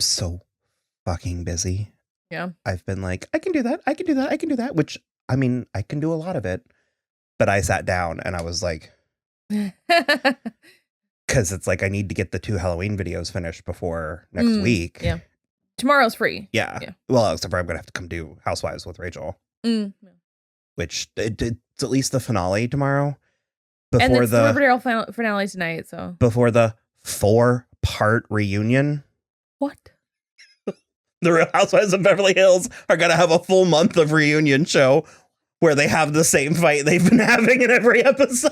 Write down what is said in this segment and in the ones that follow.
so fucking busy. Yeah. I've been like, I can do that. I can do that. I can do that. Which, I mean, I can do a lot of it. But I sat down and I was like, because it's like I need to get the 2 Halloween videos finished before next week. Yeah. Tomorrow's free. Yeah. Well, except for I'm going to have to come do Housewives with Rachel. Which it's at least the finale tomorrow. And it's the Riverdale finale tonight. So before the 4-part reunion. What? The Real Housewives of Beverly Hills are going to have a full month of reunion show where they have the same fight they've been having in every episode.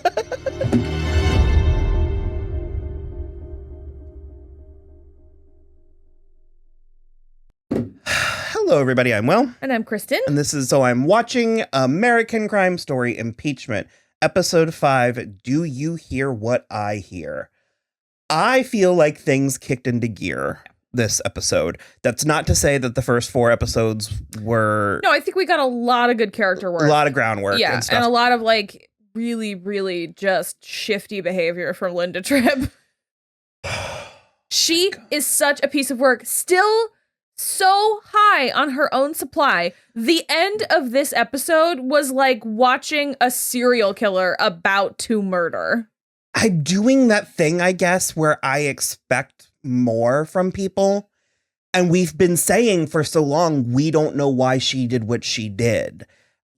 Hello, everybody. I'm Will. And I'm Kristen. And this is So I'm Watching American Crime Story Impeachment, Episode 5, Do You Hear What I Hear? I feel like things kicked into gear this episode. That's not to say that the first 4 episodes were... No, I think we got a lot of good character work. A lot of groundwork. Yeah, and stuff. And a lot of like really, really just shifty behavior from Linda Tripp. She is such a piece of work. Still so high on her own supply. The end of this episode was like watching a serial killer about to murder. I'm doing that thing, I guess, where I expect more from people. And we've been saying for so long, we don't know why she did what she did.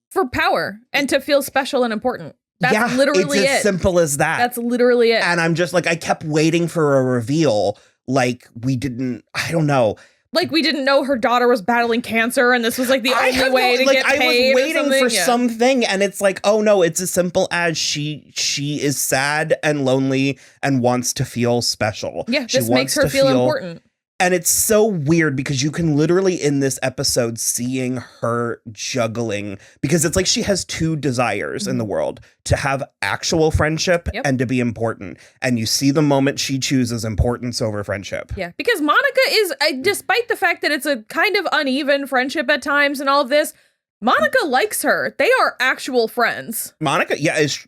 For power and to feel special and important. That's literally it's as simple as that. That's literally it. And I'm just like, I kept waiting for a reveal. Like we didn't, I don't know. Like we didn't know her daughter was battling cancer and this was like the only way to get paid. I was waiting for something and it's like, oh no, it's as simple as she is sad and lonely and wants to feel special. Yeah, this makes her feel important. And it's so weird because you can literally in this episode seeing her juggling because it's like she has 2 desires in the world, to have actual friendship and to be important. And you see the moment she chooses importance over friendship. Yeah, because Monica is, despite the fact that it's a kind of uneven friendship at times and all of this, Monica likes her. They are actual friends. Monica,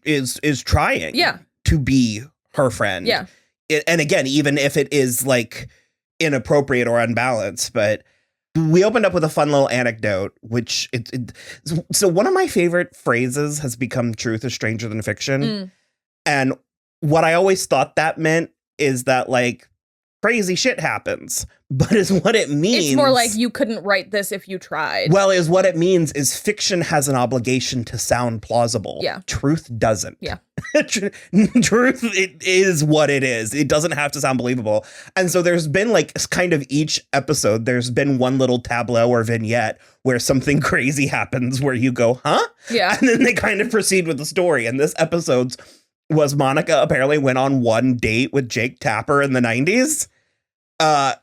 is trying to be her friend. Yeah. And again, even if it is like inappropriate or unbalanced, but we opened up with a fun little anecdote, which so one of my favorite phrases has become truth is stranger than fiction. And what I always thought that meant is that like crazy shit happens, but is what it means. It's more like you couldn't write this if you tried. Well, is what it means is fiction has an obligation to sound plausible. Yeah. Truth doesn't. Yeah. Truth, it is what it is. It doesn't have to sound believable. And so there's been like kind of each episode, there's been one little tableau or vignette where something crazy happens where you go, huh? Yeah. And then they kind of proceed with the story. And this episode's was Monica apparently went on one date with Jake Tapper in the 90s.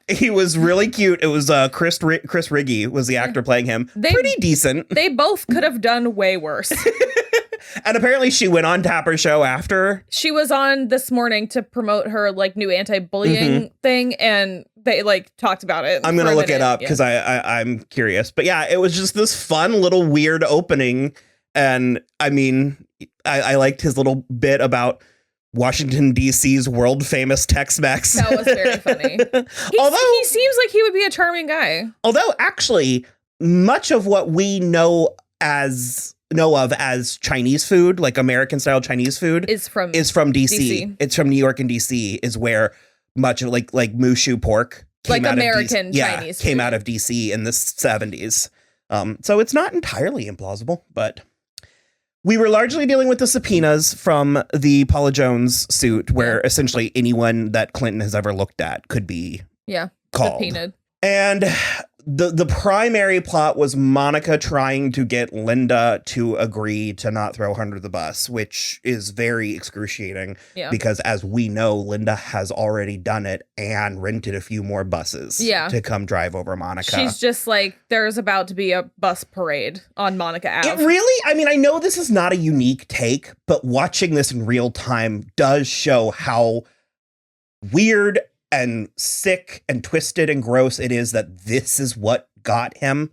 He was really cute. It was Chris Riggy was the actor playing him. Pretty decent. They both could have done way worse. And apparently she went on Tapper's show after. She was on this morning to promote her like new anti-bullying thing, and they like talked about it. I'm gonna look it up because I'm curious. But yeah, it was just this fun little weird opening, and I mean, I liked his little bit about Washington, D.C.'s world famous Tex-Mex. That was very funny. He seems like he would be a charming guy. Although actually much of what we know of as Chinese food, like American style Chinese food is from DC. It's from New York and DC is where much of like Mushu pork came out American of Chinese came food. Out of DC in the 70s. So it's not entirely implausible, but we were largely dealing with the subpoenas from the Paula Jones suit where essentially anyone that Clinton has ever looked at could be called. Subpoenaed. And the primary plot was Monica trying to get Linda to agree to not throw her under the bus, which is very excruciating because as we know, Linda has already done it and rented a few more buses to come drive over Monica. She's just like, there's about to be a bus parade on Monica Ave. It really, I mean, I know this is not a unique take, but watching this in real time does show how weird and sick and twisted and gross it is that this is what got him.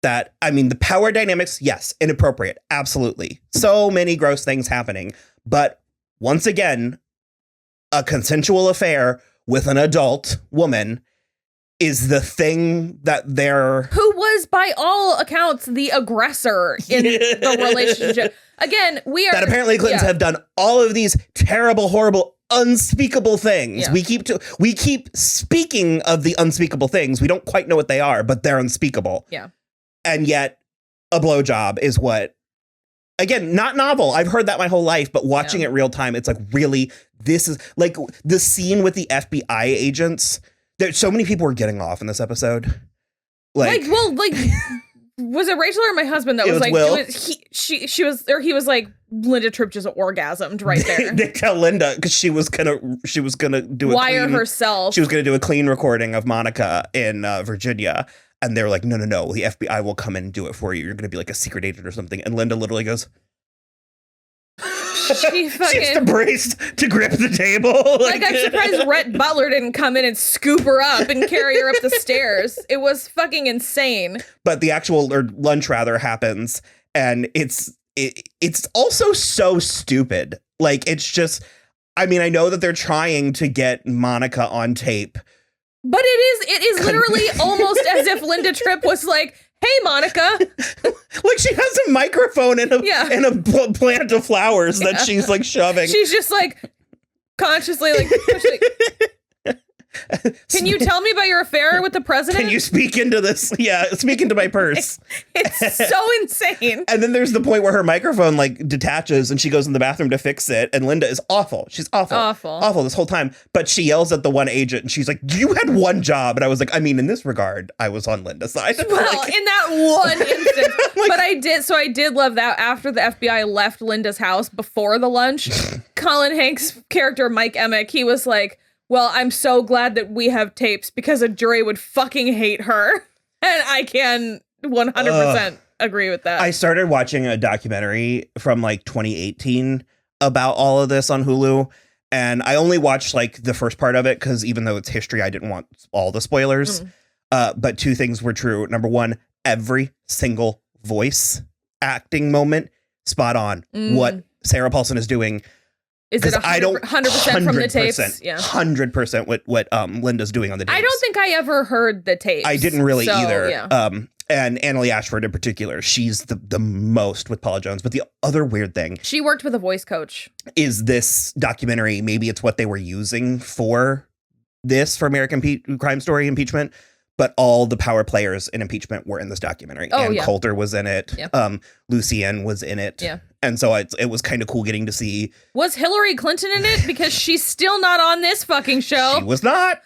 That, I mean, the power dynamics, yes, inappropriate, absolutely. So many gross things happening. But once again, a consensual affair with an adult woman is the thing that they're... Who was, by all accounts, the aggressor in the relationship. Again, we are... That apparently Clintons have done all of these terrible, horrible, unspeakable things. Yeah. We keep speaking of the unspeakable things. We don't quite know what they are, but they're unspeakable. Yeah. And yet, a blowjob is what... Again, not novel. I've heard that my whole life, but watching it real time, it's like, really, this is... Like, the scene with the FBI agents... There's so many people were getting off in this episode. Was it Rachel or my husband that was like, Will. he was like, Linda Tripp just orgasmed right there. They tell Linda because she was gonna do herself. She was gonna do a clean recording of Monica in Virginia, and they were like, no, the FBI will come in and do it for you. You're gonna be like a secret agent or something. And Linda literally goes. She's braced to grip the table. Like, I'm surprised Rhett Butler didn't come in and scoop her up and carry her up the stairs. It was fucking insane. But the actual lunch happens, and it's also so stupid. Like, it's just, I mean, I know that they're trying to get Monica on tape. But it is literally almost as if Linda Tripp was like, hey, Monica. Like, she has a microphone and a plant of flowers that she's like shoving. She's just like consciously like pushing. Can you tell me about your affair with the president? Can you speak into this? Yeah, speak into my purse. It's so insane. And then there's the point where her microphone like detaches and she goes in the bathroom to fix it. And Linda is awful. She's awful this whole time. But she yells at the one agent and she's like, you had one job. And I was like, I mean, in this regard, I was on Linda's side. Well, like, in that one instance. Like, but I did love that after the FBI left Linda's house before the lunch, Colin Hanks' character, Mike Emick, he was like, well, I'm so glad that we have tapes because a jury would fucking hate her. And I can 100% agree with that. I started watching a documentary from like 2018 about all of this on Hulu. And I only watched like the first part of it because even though it's history, I didn't want all the spoilers. But two things were true. Number one, every single voice acting moment, spot on. What Sarah Paulson is doing. Is it 100% from the tapes? Yeah, 100% what Linda's doing on the tapes. I don't think I ever heard the tapes. I didn't really either. Yeah. And Annalie Ashford in particular, she's the most with Paula Jones. But the other weird thing, she worked with a voice coach. Is this documentary? Maybe it's what they were using for American Crime Story Impeachment. But all the power players in Impeachment were in this documentary. Ann Coulter was in it. Yeah. Lucien was in it. Yeah. And so it was kind of cool getting to see. Was Hillary Clinton in it? Because she's still not on this fucking show. She was not.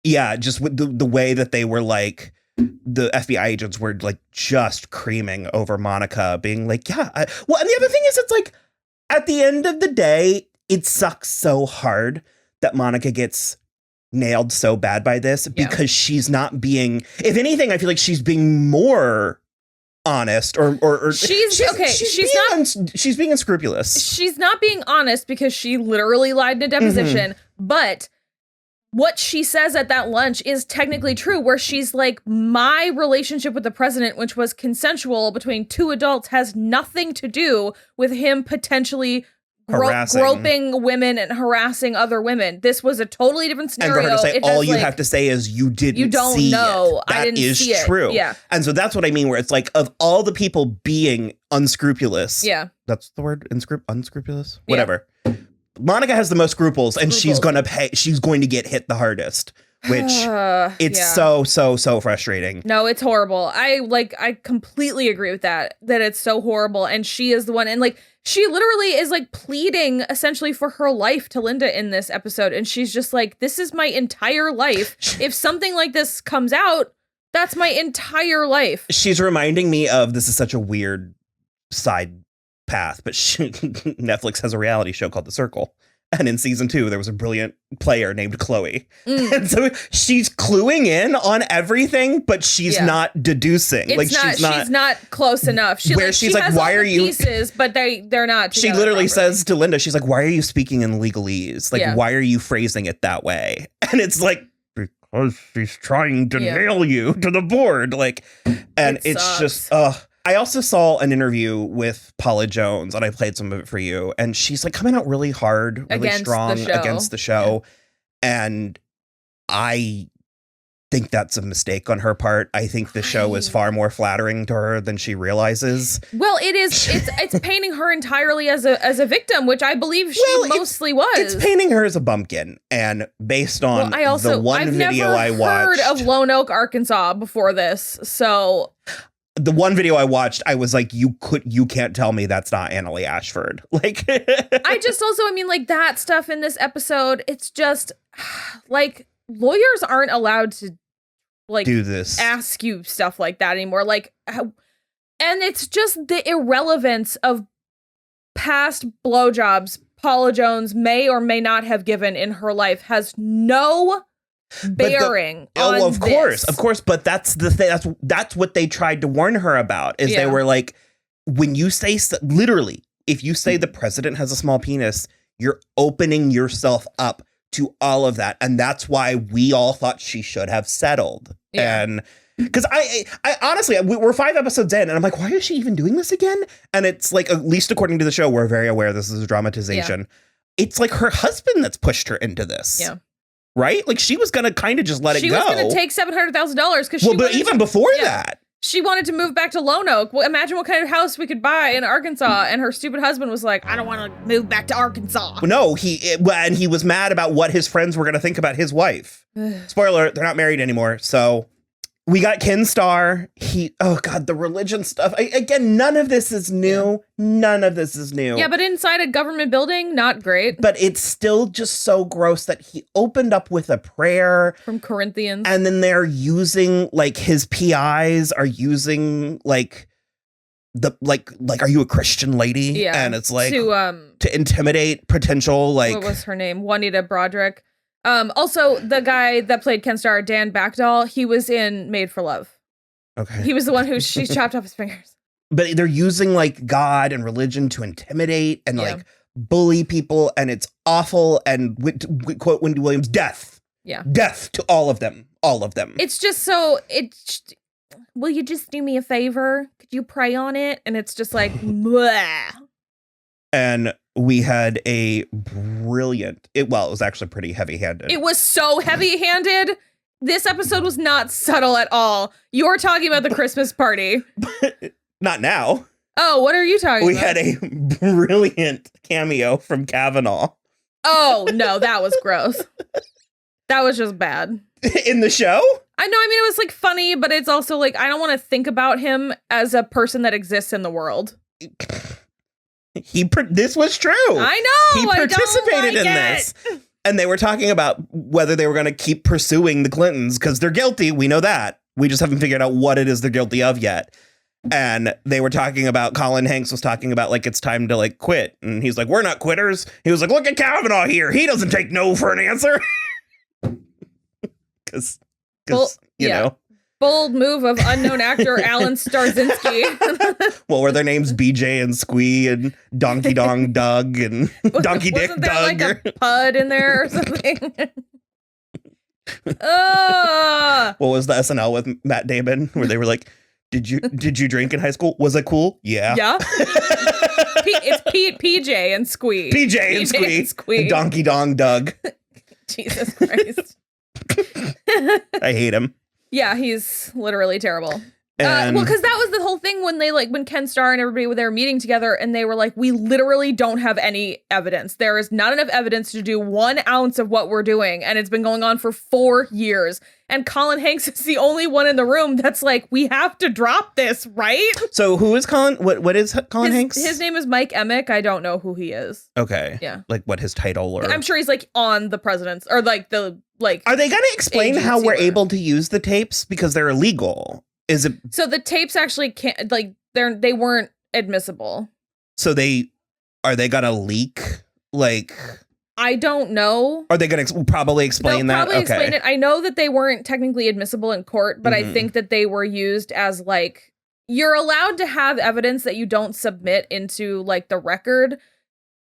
Yeah, just with the way that they were like, the FBI agents were like just creaming over Monica, being like, yeah. And the other thing is, it's like, at the end of the day, it sucks so hard that Monica gets nailed so bad by this because she's not being, if anything, I feel like she's being more honest or she's being unscrupulous. She's not being honest because she literally lied in a deposition, but what she says at that lunch is technically true, where she's like, my relationship with the president, which was consensual between two adults, has nothing to do with him potentially groping women and harassing other women. This was a totally different scenario. And for her to say, all you have to say is you don't know. I didn't see it. True. Yeah. And so that's what I mean, where it's like, of all the people being unscrupulous. Yeah. That's the word, unscrupulous? Whatever. Monica has the most scruples, and she's going to get hit the hardest. Which it's so frustrating. No, it's horrible. I completely agree with that it's so horrible. And she is the one, and like, she literally is like pleading essentially for her life to Linda in this episode. And she's just like, this is my entire life. If something like this comes out, that's my entire life. She's reminding me of, this is such a weird side path, but Netflix has a reality show called The Circle. And in season 2, there was a brilliant player named Chloe. And so she's cluing in on everything, but she's not deducing. She's not close enough. She she's like, why are you pieces, but they're not. She literally says to Linda, she's like, why are you speaking in legalese? Like, why are you phrasing it that way? And it's like, because she's trying to nail you to the board. Like, and it's just, I also saw an interview with Paula Jones, and I played some of it for you, and she's like coming out really hard, really strong against the show. And I think that's a mistake on her part. I think the show is far more flattering to her than she realizes. Well, it is. It's painting her entirely as a victim, which I believe she mostly was. It's painting her as a bumpkin, and based on the one video I watched, I've never heard of Lone Oak, Arkansas before this, so. The one video I watched, I was like, you can't tell me that's not Annalee Ashford. Like, I mean, like that stuff in this episode, it's just like lawyers aren't allowed to like do this, ask you stuff like that anymore. Like, and it's just the irrelevance of past blowjobs Paula Jones may or may not have given in her life has no bearing on of course, but that's the thing. That's what they tried to warn her about. Is they were like, when you say literally, if you say the president has a small penis, you're opening yourself up to all of that, and that's why we all thought she should have settled. And because I honestly, we're 5 episodes in, and I'm like, why is she even doing this again? And it's like, at least according to the show, we're very aware this is a dramatization. It's like her husband that's pushed her into this. Yeah. Right? Like, she was going to kind of just let it go. She was going to take $700,000 because she but even before that. She wanted to move back to Lone Oak. Well, imagine what kind of house we could buy in Arkansas. And her stupid husband was like, I don't want to move back to Arkansas. No, and he was mad about what his friends were going to think about his wife. Spoiler, they're not married anymore. So we got Ken Starr. The religion stuff. Again, none of this is new. None of this is new. Yeah, but inside a government building, not great. But it's still just so gross that he opened up with a prayer. From Corinthians. And then they're using, like, his PIs are using, like, are you a Christian lady? Yeah. And it's like, to intimidate potential, like. What was her name? Juanita Broderick. Also, the guy that played Ken Starr, Dan Backdahl, he was in Made for Love. Okay. He was the one who she chopped off his fingers. But they're using like God and religion to intimidate and like bully people, and it's awful. And quote Wendy Williams, death. Yeah. Death to all of them. All of them. It's just so, will you just do me a favor? Could you pray on it? And it's just like, bleh. And we had a brilliant, it was actually pretty heavy-handed. It was so heavy-handed. This episode was not subtle at all. You're talking about the Christmas party. Not now. Oh, what are you talking about? We had a brilliant cameo from Kavanaugh. Oh, no, that was gross. That was just bad. In the show? I know, I mean, it was like funny, but it's also like, I don't want to think about him as a person that exists in the world. This was true. I know. He participated in this. And they were talking about whether they were going to keep pursuing the Clintons because they're guilty. We know that. We just haven't figured out what it is they're guilty of yet. And they were talking about, Colin Hanks was talking about like, it's time to like quit. And he's like, we're not quitters. He was like, look at Kavanaugh here. He doesn't take no for an answer. Because, you know. Bold move of unknown actor Alan Starzinski. Well, were their names BJ and Squee and Donkey Dong Doug and Donkey Dick Wasn't there Doug? Like a pud in there or something? What was the SNL with Matt Damon where they were like, did you drink in high school? Was it cool? Yeah. Yeah. It's PJ and Squee. PJ and Squee. And Donkey Dong Doug. Jesus Christ. I hate him. Yeah, he's literally terrible. Well, because that was the whole thing when Ken Starr and everybody were meeting together, and they were like, we literally don't have any evidence. There is not enough evidence to do 1 ounce of what we're doing, and it's been going on for 4 years. And Colin Hanks is the only one in the room that's like, we have to drop this, right? So who is Colin? What is Colin Hanks? His name is Mike Emick. I don't know who he is. Okay. Yeah. Like what his title or I'm sure he's like on the president's or like the like. Are they going to explain how we're able to use the tapes because they're illegal? Is it so the tapes actually can't they weren't admissible. So are they going to leak like? I don't know. Are they going to probably explain that? Probably explain it. I know that they weren't technically admissible in court, but I think that they were used as like, you're allowed to have evidence that you don't submit into like the record,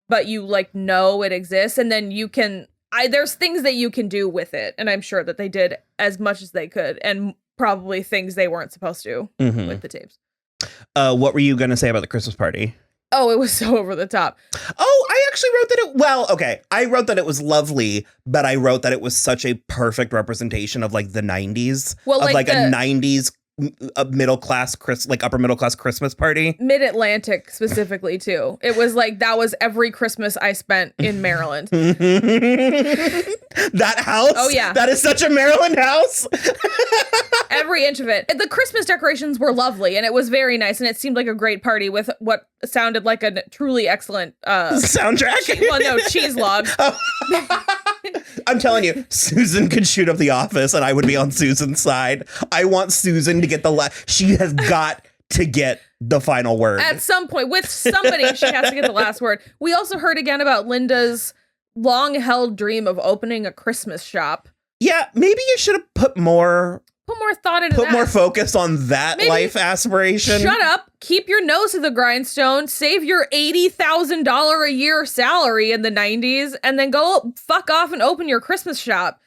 but you like know it exists. And then you can, there's things that you can do with it. And I'm sure that they did as much as they could and probably things they weren't supposed to with the tapes. What were you going to say about the Christmas party? Oh, it was so over the top. Oh, I actually wrote that I wrote that it was lovely, but I wrote that it was such a perfect representation of like the 90s, Well, of like a 90s middle class, upper middle class Christmas party. Mid-Atlantic specifically too. It was like that was every Christmas I spent in Maryland. That house? Oh yeah. That is such a Maryland house. Every inch of it. The Christmas decorations were lovely and it was very nice and it seemed like a great party with what sounded like a truly excellent soundtrack. Cheese log. Oh. I'm telling you, Susan could shoot up the office and I would be on Susan's side. I want Susan to get she has got to get the final word. At some point, with somebody, she has to get the last word. We also heard again about Linda's long-held dream of opening a Christmas shop. Yeah, maybe you should have put more thought into that. Put more focus on that Maybe life aspiration. Shut up. Keep your nose to the grindstone. Save your $80,000 a year salary in the 90s and then go fuck off and open your Christmas shop,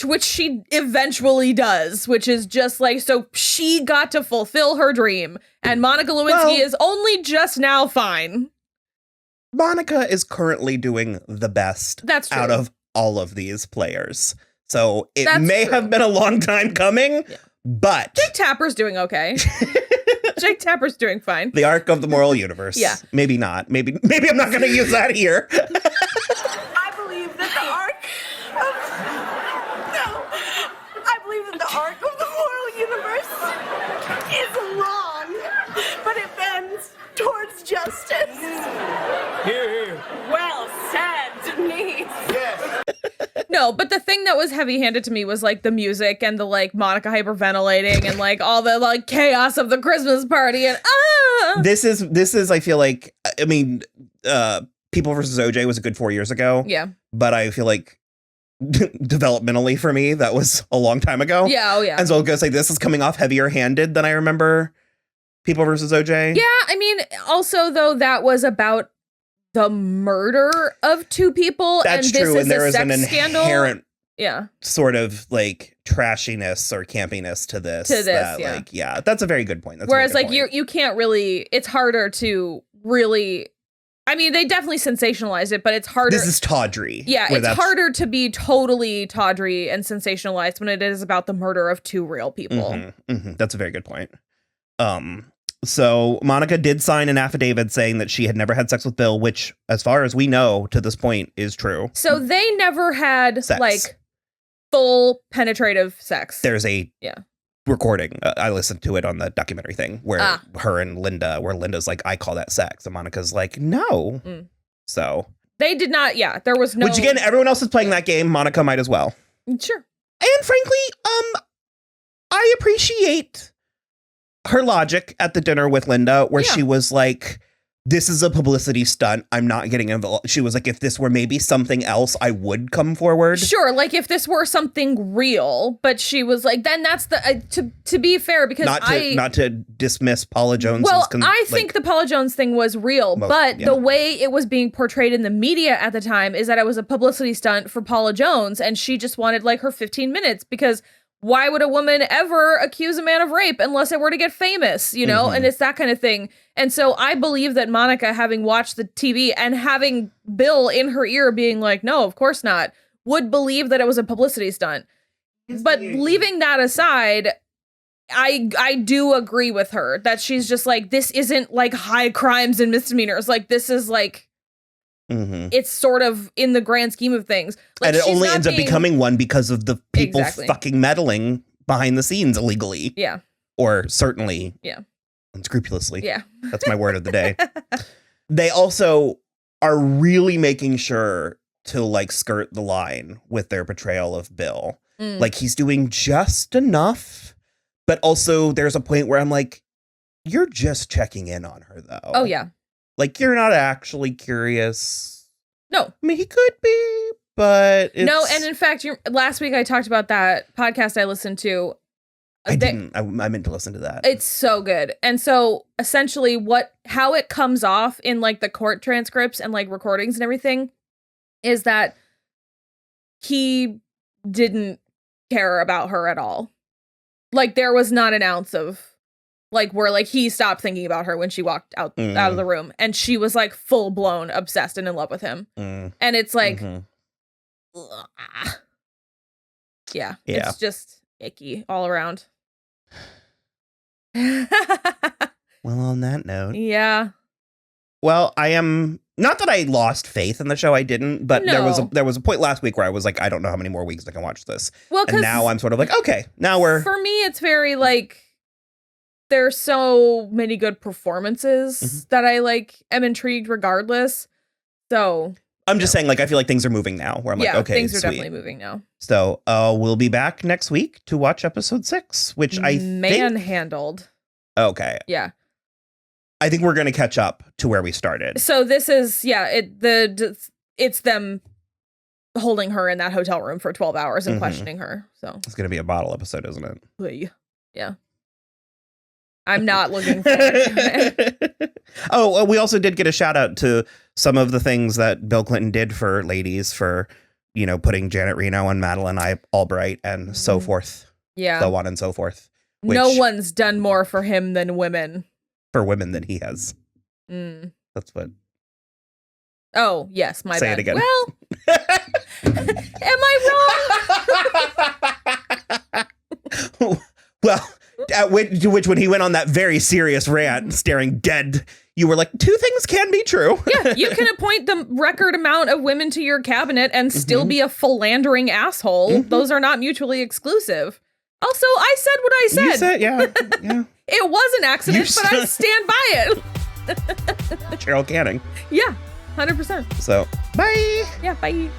which she eventually does, which is just like, so she got to fulfill her dream. And Monica Lewinsky is only just now fine. Monica is currently doing the best out of all of these players. So it may have been a long time coming, but Jake Tapper's doing okay. Jake Tapper's doing fine. The arc of the moral universe. Yeah. Maybe not. Maybe I'm not going to use that here. I believe that the arc of the moral universe is wrong, but it bends towards justice. Here. Well said, Denise. Yes. No, but the thing that was heavy-handed to me was like the music and the like Monica hyperventilating and like all the like chaos of the Christmas party and This is I feel like, I mean, People versus OJ was a good 4 years ago. Yeah. But I feel like developmentally for me, that was a long time ago. Yeah, oh yeah. And so I'll go say this is coming off heavier handed than I remember People versus OJ. Yeah, I mean, also though that was about the murder of two people. That's and true, this and there is an inherent inherent sort of like trashiness or campiness to this. That's a very good point. Whereas like you can't really, it's harder to really, I mean, they definitely sensationalized it, but it's harder. This is tawdry. Yeah, it's harder to be totally tawdry and sensationalized when it is about the murder of two real people. That's a very good point. So Monica did sign an affidavit saying that she had never had sex with Bill, which, as far as we know to this point, is true. So they never had like full penetrative sex. There's a recording. I listened to it on the documentary thing where her and Linda's like, I call that sex. And Monica's like, no. So they did not. Yeah, there was no. Which again, everyone else is playing that game. Monica might as well. Sure. And frankly, I appreciate her logic at the dinner with Linda, where she was like, this is a publicity stunt. I'm not getting involved. She was like, if this were maybe something else, I would come forward. Sure. Like if this were something real, but she was like, then that's the, to be fair, because not to dismiss Paula Jones. Well, I think the Paula Jones thing was real, but the way it was being portrayed in the media at the time is that it was a publicity stunt for Paula Jones. And she just wanted like her 15 minutes because why would a woman ever accuse a man of rape unless it were to get famous, you know? And it's that kind of thing. And so I believe that Monica, having watched the TV and having Bill in her ear being like, no, of course not, would believe that it was a publicity stunt. But leaving that aside, I do agree with her that she's just like, this isn't like high crimes and misdemeanors. Like this is like, it's sort of in the grand scheme of things. Like, and it only ends up becoming one because of the people fucking meddling behind the scenes illegally. Yeah. Or certainly unscrupulously. Yeah. That's my word of the day. They also are really making sure to like skirt the line with their portrayal of Bill. Like he's doing just enough, but also there's a point where I'm like, you're just checking in on her though. Oh yeah. Like, you're not actually curious. No. I mean, he could be, but it's... No, and in fact, last week I talked about that podcast I listened to. I didn't. I meant to listen to that. It's so good. And so, essentially, how it comes off in, like, the court transcripts and, like, recordings and everything is that he didn't care about her at all. Like, there was not an ounce of Like where like he stopped thinking about her when she walked out of the room, and she was like full blown obsessed and in love with him. And it's like, yeah, it's just icky all around. Well, on that note, yeah. Well, I am not that I lost faith in the show. I didn't, but there was a point last week where I was like, I don't know how many more weeks I can watch this. Well, and now I'm sort of like, okay, now we're. For me, it's very like there's so many good performances that I like am intrigued regardless. So I'm just saying, like, I feel like things are moving now. Where I'm like, okay, things are sweet. definitely moving now. So we'll be back next week to watch episode 6, which I think manhandled. Okay. Yeah. I think we're going to catch up to where we started. So this is, it's them holding her in that hotel room for 12 hours and questioning her. So it's going to be a bottle episode, isn't it? Yeah. I'm not looking forward to it. Oh, we also did get a shout out to some of the things that Bill Clinton did for ladies for, you know, putting Janet Reno and Madeleine Albright and so forth. Yeah. So on and so forth. No one's done more for him than women. For women than he has. That's what. Oh, yes, my Say bad. it again. Well, am I wrong? Well, which when he went on that very serious rant, staring dead, you were like, 2 things can be true. Yeah, you can appoint the record amount of women to your cabinet and still be a philandering asshole. Those are not mutually exclusive. Also, I said what I said. You said, yeah. It was an accident, but I stand by it. Cheryl Canning. Yeah, 100%. So, bye. Yeah, bye.